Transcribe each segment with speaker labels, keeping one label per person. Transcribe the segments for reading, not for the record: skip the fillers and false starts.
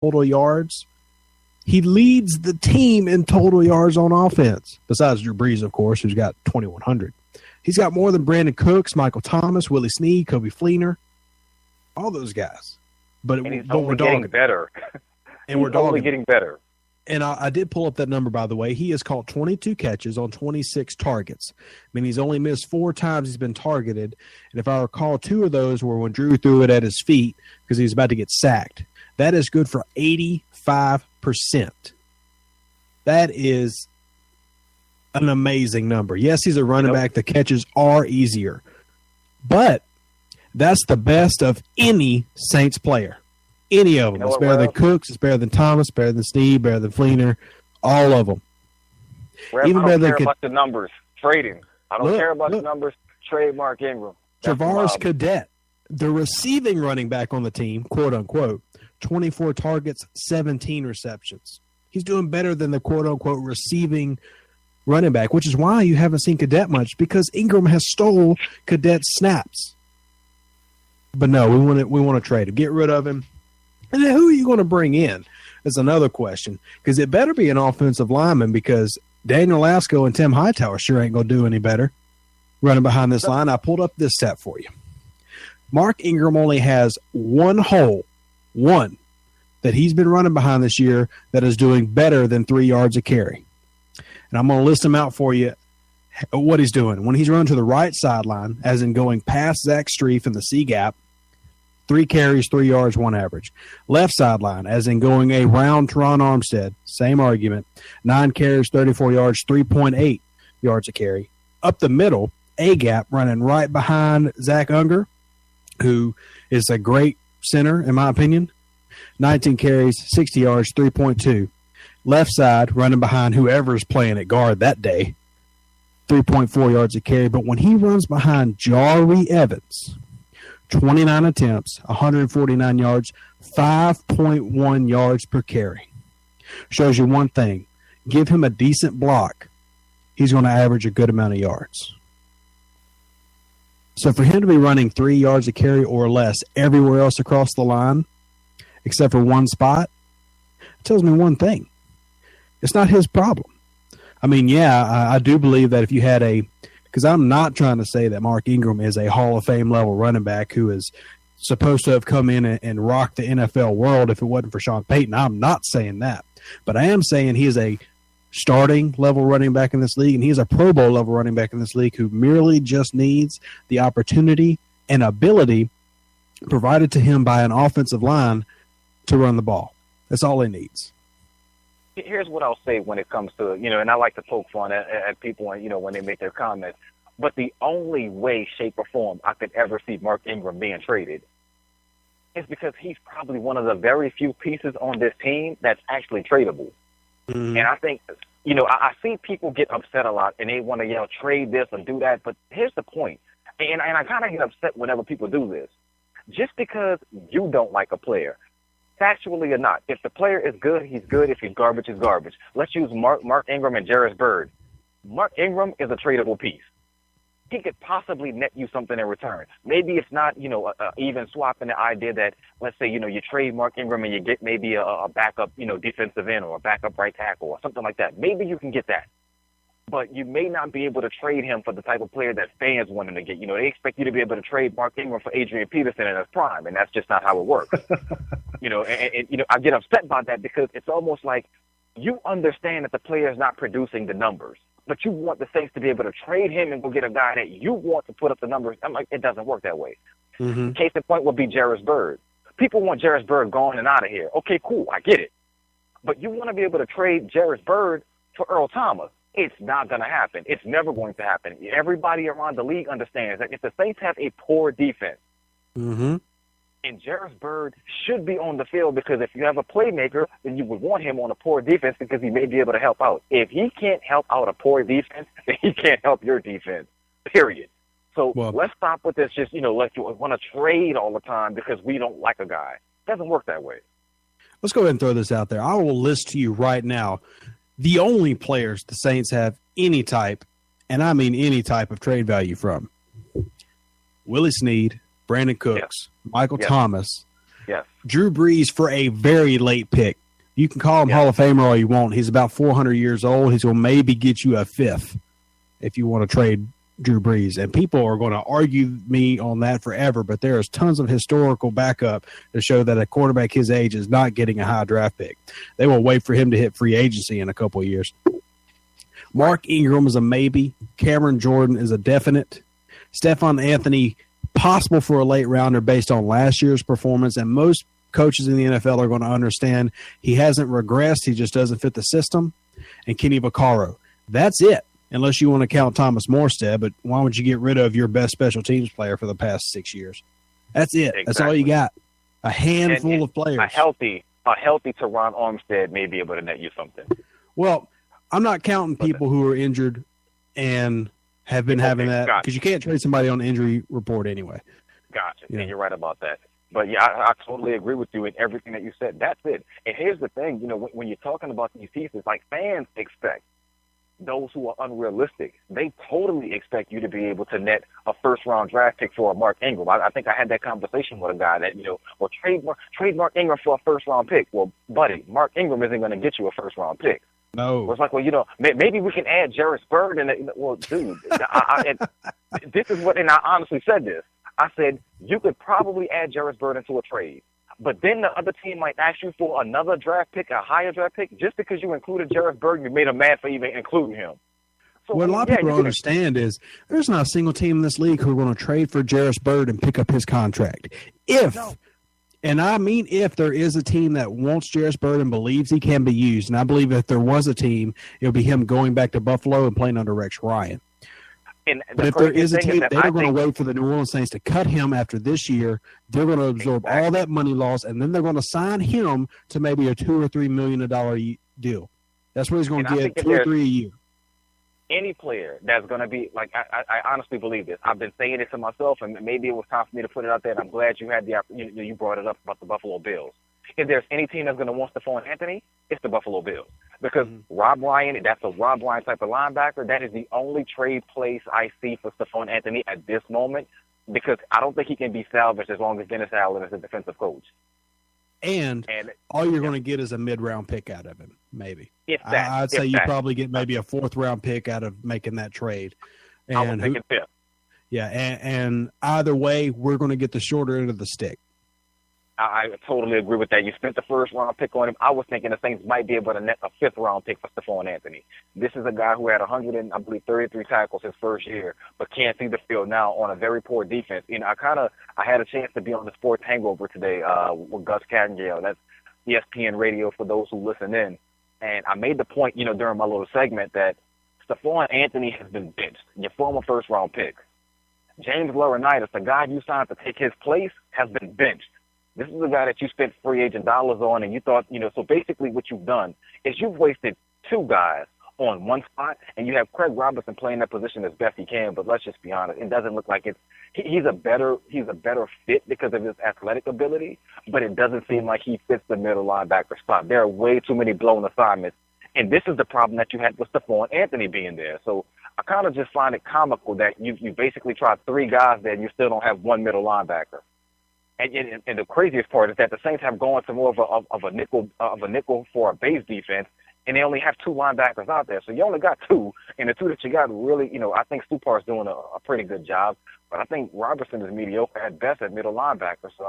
Speaker 1: total yards. He leads the team in total yards on offense, besides Drew Brees, of course, who's got 2,100. He's got more than Brandon Cooks, Michael Thomas, Willie Snead, Kobe Fleener, all those guys. But
Speaker 2: he's only getting better.
Speaker 1: And we're only
Speaker 2: getting better.
Speaker 1: And I did pull up that number, by the way. He has caught 22 catches on 26 targets. I mean, he's only missed 4 times he's been targeted. And if I recall, 2 of those were when Drew threw it at his feet because he was about to get sacked. That is good for 85%. That is an amazing number. Yes, he's a running back. The catches are easier. But that's the best of any Saints player. Any of them. It's better than Cooks. It's better than Thomas. Better than Steve. Better than Fleener. All of them.
Speaker 2: Even better than about the numbers. Trading. I don't care about the numbers. Trade Mark Ingram.
Speaker 1: Travaris Cadet, the receiving running back on the team, quote unquote, 24 targets, 17 receptions. He's doing better than the quote unquote receiving running back, which is why you haven't seen Cadet much, because Ingram has stole Cadet's snaps. But no, we want to trade him. Get rid of him. And then who are you going to bring in? That's another question. Because it better be an offensive lineman, because Daniel Lasco and Tim Hightower sure ain't going to do any better running behind this line. I pulled up this stat for you. Mark Ingram only has one that he's been running behind this year that is doing better than 3 yards a carry. And I'm going to list them out for you, what he's doing. When he's running to the right sideline, as in going past Zach Streif in the C gap, 3 carries, 3 yards, 1 average. Left sideline, as in going around Teron Armstead, same argument. 9 carries, 34 yards, 3.8 yards a carry. Up the middle, A gap, running right behind Zach Unger, who is a great center, in my opinion. 19 carries, 60 yards, 3.2. Left side, running behind whoever's playing at guard that day, 3.4 yards a carry. But when he runs behind Jari Evans, 29 attempts, 149 yards, 5.1 yards per carry. Shows you one thing. Give him a decent block, he's going to average a good amount of yards. So for him to be running 3 yards a carry or less everywhere else across the line, except for one spot, it tells me one thing. It's not his problem. I mean, yeah, I do believe that if you had because I'm not trying to say that Mark Ingram is a Hall of Fame level running back who is supposed to have come in and rocked the NFL world if it wasn't for Sean Payton. I'm not saying that. But I am saying he is a starting level running back in this league, and he's a Pro Bowl level running back in this league who merely just needs the opportunity and ability provided to him by an offensive line to run the ball. That's all he needs.
Speaker 2: Here's what I'll say when it comes to, and I like to poke fun at people when they make their comments, but the only way, shape, or form I could ever see Mark Ingram being traded is because he's probably one of the very few pieces on this team that's actually tradable. Mm-hmm. And I think, I see people get upset a lot and they want to, trade this and do that. But here's the point. And I kind of get upset whenever people do this. Just because you don't like a player, factually or not, if the player is good, he's good. If he's garbage, he's garbage. Let's use Mark Ingram and Jarvis Byrd. Mark Ingram is a tradable piece. He could possibly net you something in return. Maybe it's not, even swapping the idea that, let's say, you trade Mark Ingram and you get maybe a backup, defensive end or a backup right tackle or something like that. Maybe you can get that. But you may not be able to trade him for the type of player that fans want him to get. They expect you to be able to trade Mark Ingram for Adrian Peterson in his prime, and that's just not how it works. I get upset about that because it's almost like you understand that the player is not producing the numbers, but you want the Saints to be able to trade him and go get a guy that you want to put up the numbers. I'm like, it doesn't work that way. Mm-hmm. Case in point would be Jarvis Byrd. People want Jarvis Byrd gone and out of here. Okay, cool, I get it. But you want to be able to trade Jarvis Byrd for Earl Thomas. It's not going to happen. It's never going to happen. Everybody around the league understands that if the Saints have a poor defense,
Speaker 1: mm-hmm.
Speaker 2: and Jarvis Byrd should be on the field, because if you have a playmaker, then you would want him on a poor defense because he may be able to help out. If he can't help out a poor defense, then he can't help your defense, period. So let's stop with this just, like you want to trade all the time because we don't like a guy. It doesn't work that way.
Speaker 1: Let's go ahead and throw this out there. I will list to you right now the only players the Saints have any type, and I mean any type of trade value from. Willie Snead, Brandon Cooks, Michael Thomas, Drew Brees for a very late pick. You can call him Hall of Famer all you want. He's about 400 years old. He's going to maybe get you a fifth if you want to trade Drew Brees. And people are going to argue me on that forever, but there is tons of historical backup to show that a quarterback his age is not getting a high draft pick. They will wait for him to hit free agency in a couple of years. Mark Ingram is a maybe. Cameron Jordan is a definite. Stephon Anthony, possible for a late rounder based on last year's performance, and most coaches in the NFL are going to understand he hasn't regressed. He just doesn't fit the system. And Kenny Vaccaro. That's it, unless you want to count Thomas Morstead, but why would you get rid of your best special teams player for the past 6 years? That's it. Exactly. That's all you got. A handful of players.
Speaker 2: A healthy Teron Armstead may be able to net you something.
Speaker 1: Well, I'm not counting people who are injured and have been having that, because you can't trade somebody on the injury report anyway.
Speaker 2: Gotcha. Yeah. And you're right about that. But, yeah, I totally agree with you in everything that you said. That's it. And here's the thing, when you're talking about these pieces, like fans expect those who are unrealistic. They totally expect you to be able to net a first-round draft pick for a Mark Ingram. I think I had that conversation with a guy that, well, trade Mark Ingram for a first-round pick. Well, buddy, Mark Ingram isn't going to get you a first-round pick.
Speaker 1: No.
Speaker 2: It's like, well, maybe we can add Jarvis Bird. Well, dude, this is what, and I honestly said this. I said, you could probably add Jarvis Bird into a trade, but then the other team might ask you for another draft pick, a higher draft pick, just because you included Jarvis Bird, you made them mad for even including him. So,
Speaker 1: what a lot of people don't understand is there's not a single team in this league who are going to trade for Jarvis Bird and pick up his contract. And I mean if there is a team that wants Jarvis Bird and believes he can be used, and I believe if there was a team, it would be him going back to Buffalo and playing under Rex Ryan. But if there is a team, they're going to wait for the New Orleans Saints to cut him after this year. They're going to absorb all that money loss, and then they're going to sign him to maybe a $2 or $3 million deal. That's what he's going to get, 2 or 3 a year.
Speaker 2: Any player that's going to be, like, I honestly believe this. I've been saying it to myself, and maybe it was time for me to put it out there, and I'm glad you had you brought it up about the Buffalo Bills. If there's any team that's going to want Stephon Anthony, it's the Buffalo Bills. Because Rob Ryan, that's a Rob Ryan type of linebacker. That is the only trade place I see for Stephon Anthony at this moment, because I don't think he can be salvaged as long as Dennis Allen is a defensive coach.
Speaker 1: And all you're going to get is a mid-round pick out of him, maybe. I'd say you probably get maybe a fourth-round pick out of making that trade. And
Speaker 2: I would think it's fifth.
Speaker 1: Yeah, and either way, we're going to get the shorter end of the stick.
Speaker 2: I totally agree with that. You spent the first-round pick on him. I was thinking the Saints might be able to net a fifth-round pick for Stephon Anthony. This is a guy who had 33 tackles his first year, but can't see the field now on a very poor defense. I had a chance to be on the Sports Hangover today with Gus Kattengale. That's ESPN Radio for those who listen in. And I made the point, during my little segment that Stephon Anthony has been benched, your former first-round pick. James Laurinaitis, the guy you signed to take his place, has been benched. This is a guy that you spent free agent dollars on, and you thought, so basically what you've done is you've wasted two guys on one spot, and you have Craig Robertson playing that position as best he can, but let's just be honest, it doesn't look like he's a better fit because of his athletic ability, but it doesn't seem like he fits the middle linebacker spot. There are way too many blown assignments, and this is the problem that you had with Stephon Anthony being there. So I kind of just find it comical that you basically tried three guys there and you still don't have one middle linebacker. And the craziest part is that the Saints have gone to more of a nickel for a base defense, and they only have two linebackers out there. So you only got two, and the two that you got really, I think Stupar's doing a pretty good job, but I think Robertson is mediocre at best at middle linebacker. So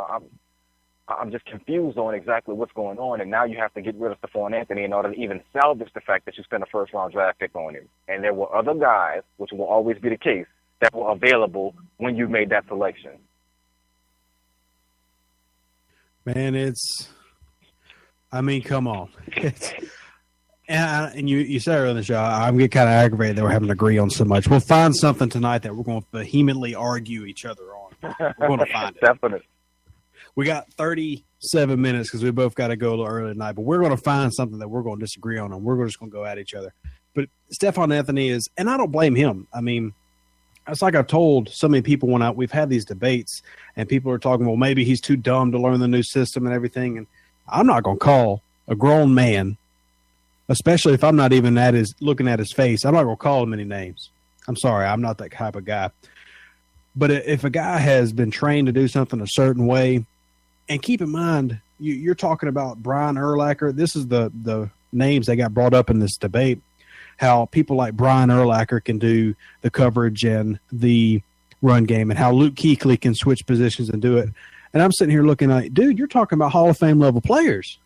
Speaker 2: I'm just confused on exactly what's going on, and now you have to get rid of Stephon Anthony in order to even salvage the fact that you spent a first-round draft pick on him. And there were other guys, which will always be the case, that were available when you made that selection.
Speaker 1: Man, come on. And you said earlier in the show, I'm getting kind of aggravated that we're having to agree on so much. We'll find something tonight that we're going to vehemently argue each other on. We're going to find it.
Speaker 2: Definitely.
Speaker 1: We got 37 minutes because we both got to go a little early tonight, but we're going to find something that we're going to disagree on, and we're just going to go at each other. But Stephon Anthony is, and I don't blame him. I mean, it's like I've told so many people when we've had these debates and people are talking, well, maybe he's too dumb to learn the new system and everything. And I'm not going to call a grown man, especially if I'm not even looking at his face, I'm not going to call him any names. I'm sorry. I'm not that type of guy. But if a guy has been trained to do something a certain way, and keep in mind, you're talking about Brian Urlacher. This is the names that got brought up in this debate, how people like Brian Urlacher can do the coverage and the run game, and how Luke Kuechly can switch positions and do it. And I'm sitting here looking like, dude, you're talking about Hall of Fame level players.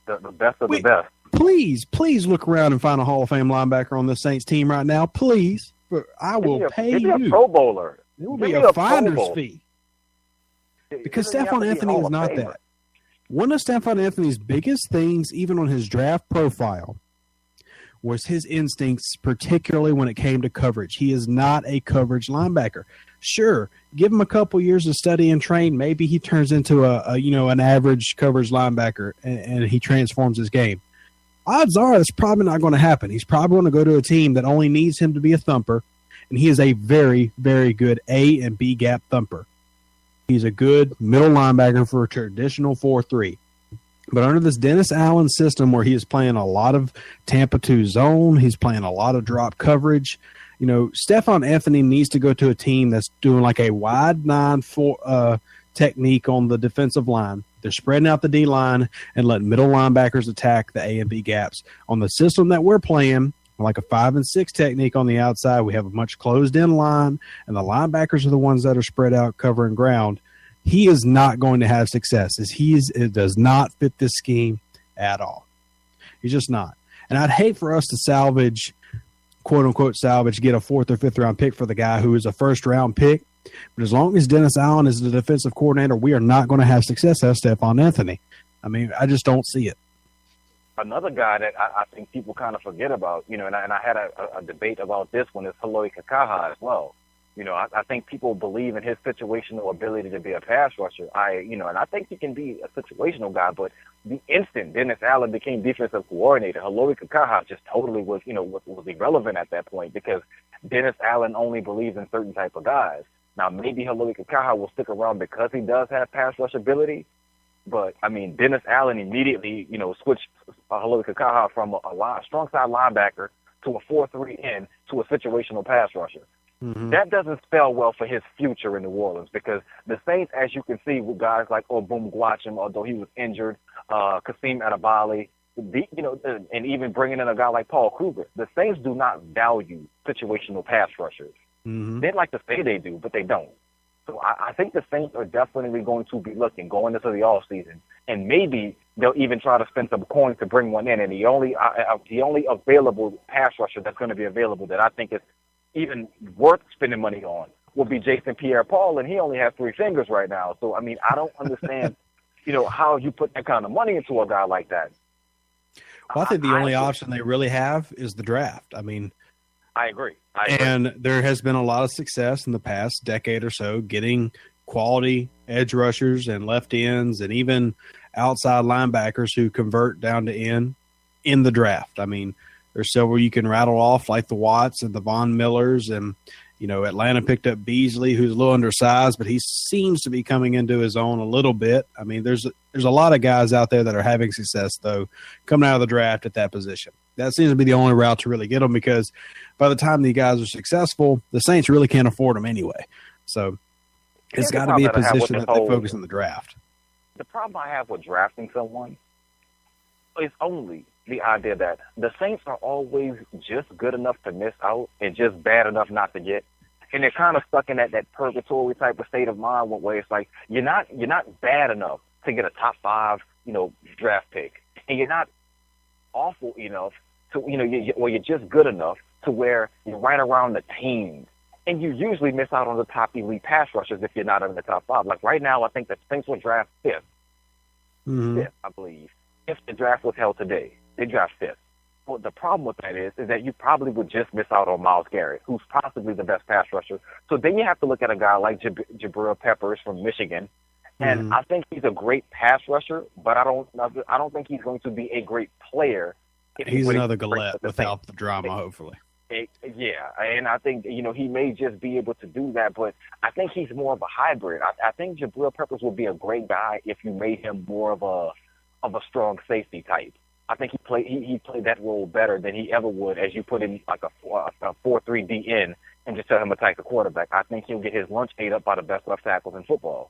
Speaker 2: The best of the best.
Speaker 1: Please look around and find a Hall of Fame linebacker on the Saints team right now. Please. I will pay you.
Speaker 2: Give me a Pro Bowler.
Speaker 1: It will be a finder's fee. Because Stephon Anthony is not that. One of Stephon Anthony's biggest things, even on his draft profile, was his instincts, particularly when it came to coverage. He is not a coverage linebacker. Sure, give him a couple years of study and train, maybe he turns into an average coverage linebacker and he transforms his game. Odds are that's probably not going to happen. He's probably going to go to a team that only needs him to be a thumper, and he is a very, very good A and B gap thumper. He's a good middle linebacker for a traditional 4-3. But under this Dennis Allen system where he is playing a lot of Tampa 2 zone, he's playing a lot of drop coverage, Stephon Anthony needs to go to a team that's doing like a wide 9-4 technique on the defensive line. They're spreading out the D-line and letting middle linebackers attack the A and B gaps. On the system that we're playing, like a 5 and 6 technique on the outside, we have a much closed-in line, and the linebackers are the ones that are spread out covering ground. He is not going to have success. It does not fit this scheme at all. He's just not. And I'd hate for us to salvage, quote-unquote salvage, get a 4th or 5th round pick for the guy who is a first-round pick. But as long as Dennis Allen is the defensive coordinator, we are not going to have success as Stephon Anthony. I mean, I just don't see it.
Speaker 2: Another guy that I think people kind of forget about, and I had a debate about this one, is Haloi Kakaha as well. I think people believe in his situational ability to be a pass rusher. And I think he can be a situational guy, but the instant Dennis Allen became defensive coordinator, Haloi Kakaha just totally was irrelevant at that point because Dennis Allen only believes in certain type of guys. Now, maybe Haloi Kakaha will stick around because he does have pass rush ability, but, Dennis Allen immediately, switched Haloi Kakaha from a strong side linebacker to a 4-3 in to a situational pass rusher. Mm-hmm. That doesn't spell well for his future in New Orleans because the Saints, as you can see with guys like Obum Gwacham, although he was injured, Kasim Adebawale, and even bringing in a guy like Paul Kruger, the Saints do not value situational pass rushers. Mm-hmm. They'd like to say they do, but they don't. So I think the Saints are definitely going to be looking going into the offseason, and maybe they'll even try to spend some coins to bring one in. And the only available pass rusher that's going to be available that I think is even worth spending money on will be Jason Pierre-Paul, and he only has 3 fingers right now. So, I don't understand, how you put that kind of money into a guy like that.
Speaker 1: Well, I think the only option they really have is the draft.
Speaker 2: I agree.
Speaker 1: And there has been a lot of success in the past decade or so getting quality edge rushers and left ends and even outside linebackers who convert down to end in the draft. There's several you can rattle off like the Watts and the Von Millers, and Atlanta picked up Beasley, who's a little undersized, but he seems to be coming into his own a little bit. There's a lot of guys out there that are having success though coming out of the draft at that position. That seems to be the only route to really get them because by the time these guys are successful, the Saints really can't afford them anyway. So it's got to be a position that they focus on the draft.
Speaker 2: The problem I have with drafting someone is only the idea that the Saints are always just good enough to miss out and just bad enough not to get. And they're kind of stuck in that purgatory type of state of mind where it's like you're not bad enough to get a top 5, draft pick. And you're not awful enough to, you're just good enough to where you're right around the teens. And you usually miss out on the top elite pass rushers if you're not in the top 5. Like right now, I think the Saints will draft 5th. Mm-hmm. 5th, I believe. If the draft was held today, they draft 5th. Well, the problem with that is that you probably would just miss out on Myles Garrett, who's possibly the best pass rusher. So then you have to look at a guy like Jabril Peppers from Michigan. And mm-hmm. I think he's a great pass rusher, but I don't think he's going to be a great player.
Speaker 1: He's another Gillette without the drama, hopefully.
Speaker 2: Yeah, and I think, he may just be able to do that, but I think he's more of a hybrid. I think Jabril Peppers would be a great guy if you made him more of a strong safety type. I think he played that role better than he ever would as you put in like a 4-3 D in and just tell him to attack the quarterback. I think he'll get his lunch ate up by the best left tackles in football.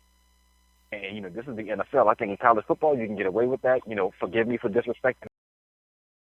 Speaker 2: And, this is the NFL. I think in college football, you can get away with that. Forgive me for disrespecting